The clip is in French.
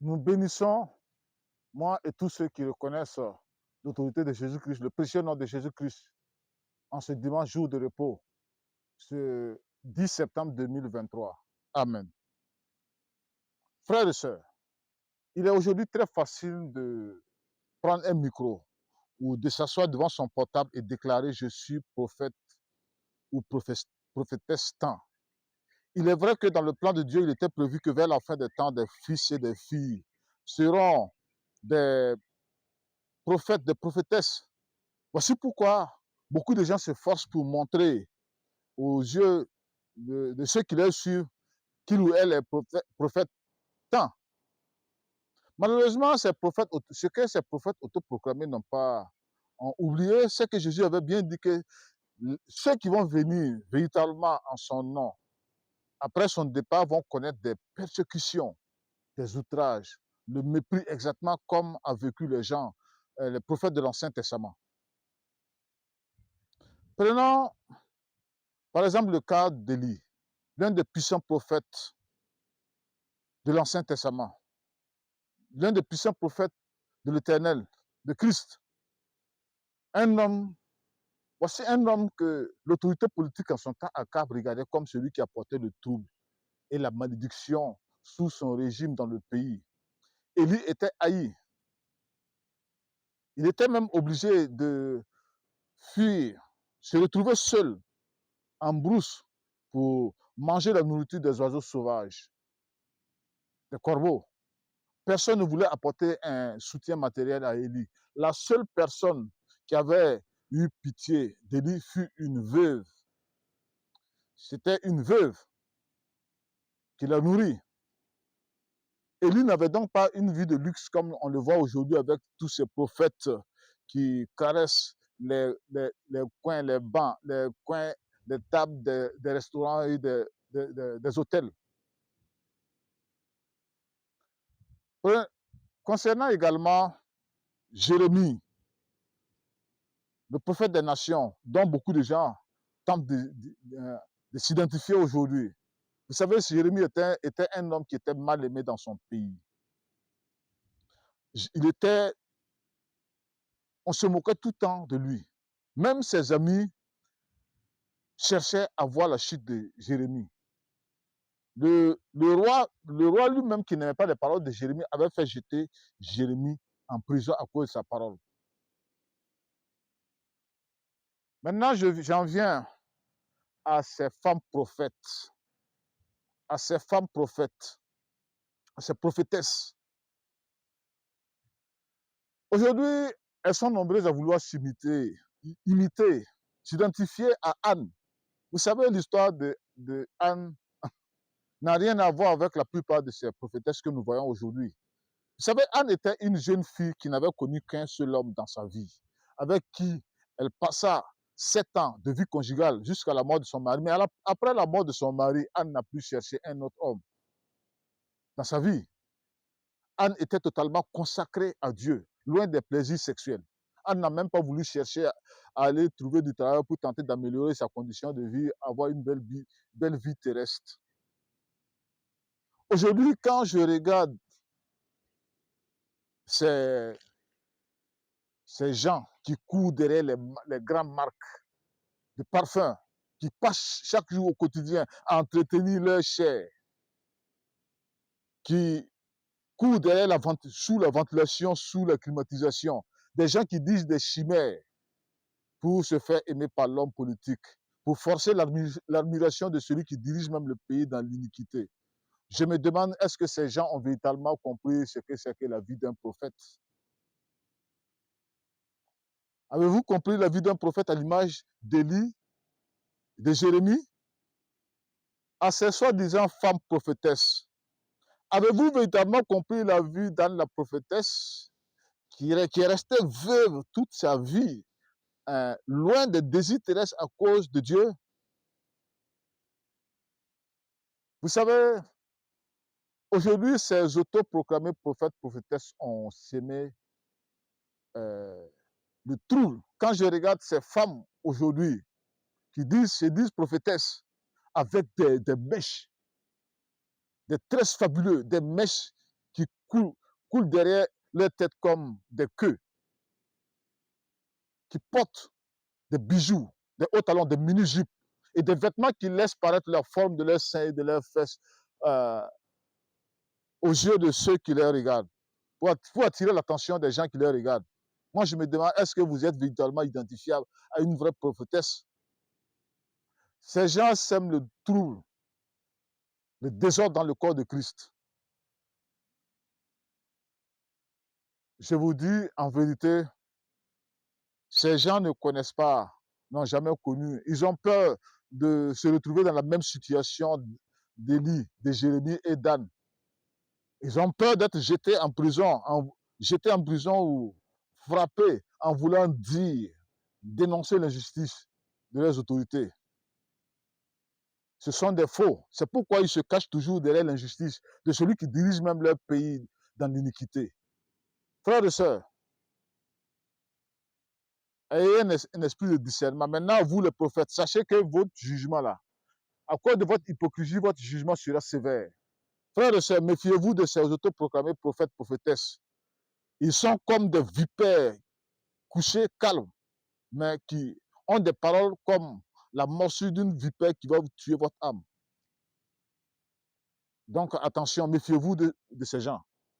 Nous bénissons, moi et tous ceux qui reconnaissent l'autorité de Jésus-Christ, le précieux nom de Jésus-Christ, en ce dimanche jour de repos, ce 10 septembre 2023. Amen. Frères et sœurs, il est aujourd'hui très facile de prendre un micro ou de s'asseoir devant son portable et déclarer je suis prophète ou prophétesse tant. Il est vrai que dans le plan de Dieu, il était prévu que vers la fin des temps, des fils et des filles seront des prophètes, des prophétesses. Voici pourquoi beaucoup de gens s'efforcent pour montrer aux yeux de ceux qui les suivent qu'il ou elle est prophète tant. Malheureusement, ce que ces prophètes autoproclamés n'ont pas oublié, c'est que Jésus avait bien dit que ceux qui vont venir véritablement en son nom, après son départ, vont connaître des persécutions, des outrages, le mépris exactement comme a vécu les gens, les prophètes de l'Ancien Testament. Prenons par exemple le cas d'Élie, l'un des puissants prophètes de l'Ancien Testament, l'un des puissants prophètes de l'Éternel, de Christ. Voici un homme que l'autorité politique en son temps Akab regardait comme celui qui apportait le trouble et la malédiction sous son régime dans le pays. Élie était haï. Il était même obligé de fuir, se retrouver seul en brousse pour manger la nourriture des oiseaux sauvages, des corbeaux. Personne ne voulait apporter un soutien matériel à Élie. La seule personne qui avait eu pitié d'Élie fut une veuve. C'était une veuve qui l'a nourri. Élie n'avait donc pas une vie de luxe comme on le voit aujourd'hui avec tous ces prophètes qui caressent les coins, les bancs, les coins des tables des restaurants et des hôtels. Concernant également Jérémie, le prophète des nations, dont beaucoup de gens tentent de s'identifier aujourd'hui. Vous savez, Jérémie était un homme qui était mal aimé dans son pays. On se moquait tout le temps de lui. Même ses amis cherchaient à voir la chute de Jérémie. Le roi lui-même, qui n'aimait pas les paroles de Jérémie, avait fait jeter Jérémie en prison à cause de sa parole. Maintenant, j'en viens à ces femmes prophètes, à ces femmes prophètes, à ces prophétesses. Aujourd'hui, elles sont nombreuses à vouloir imiter, s'identifier à Anne. Vous savez, l'histoire de Anne n'a rien à voir avec la plupart de ces prophétesses que nous voyons aujourd'hui. Vous savez, Anne était une jeune fille qui n'avait connu qu'un seul homme dans sa vie, avec qui elle passa 7 ans de vie conjugale jusqu'à la mort de son mari. Mais après la mort de son mari, Anne n'a plus cherché un autre homme dans sa vie. Anne était totalement consacrée à Dieu, loin des plaisirs sexuels. Anne n'a même pas voulu chercher à aller trouver du travail pour tenter d'améliorer sa condition de vie, avoir une belle vie terrestre. Aujourd'hui, quand je regarde ces gens qui courent derrière les grandes marques de parfums, qui passent chaque jour au quotidien à entretenir leur chair, qui courent derrière sous la ventilation, sous la climatisation, des gens qui disent des chimères pour se faire aimer par l'homme politique, pour forcer l'admiration de celui qui dirige même le pays dans l'iniquité. Je me demande, est-ce que ces gens ont véritablement compris ce que c'est que la vie d'un prophète? Avez-vous compris la vie d'un prophète à l'image d'Élie, de Jérémie? À ces soi-disant femmes prophétesses, avez-vous véritablement compris la vie d'Anne la prophétesse qui est restée veuve toute sa vie, loin des désirs terrestres à cause de Dieu? Vous savez, aujourd'hui, ces autoproclamés prophètes, prophétesses ont semé le trouble. Quand je regarde ces femmes aujourd'hui qui se disent prophétesses avec des mèches, des tresses fabuleux, des mèches qui coulent derrière leur tête comme des queues, qui portent des bijoux, des hauts talons, des mini-jupes et des vêtements qui laissent paraître la forme de leurs seins et de leurs fesses aux yeux de ceux qui les regardent, pour attirer l'attention des gens qui les regardent. Moi, je me demande, est-ce que vous êtes véritablement identifiable à une vraie prophétesse? Ces gens sèment le trouble, le désordre dans le corps de Christ. Je vous dis en vérité, ces gens ne connaissent pas, n'ont jamais connu. Ils ont peur de se retrouver dans la même situation d'Élie, de Jérémie et d'Anne. Ils ont peur d'être jetés en prison, ou frappés en voulant dire, dénoncer l'injustice de leurs autorités. Ce sont des faux. C'est pourquoi ils se cachent toujours derrière l'injustice de celui qui dirige même leur pays dans l'iniquité. Frères et sœurs, ayez un esprit de discernement. Maintenant, vous les prophètes, sachez que votre jugement là, à cause de votre hypocrisie, votre jugement sera sévère. Frères et sœurs, méfiez-vous de ces autoproclamés prophètes, prophétesses. Ils sont comme des vipères couchées calmes, mais qui ont des paroles comme la morsure d'une vipère qui va vous tuer votre âme. Donc attention, méfiez-vous de ces gens.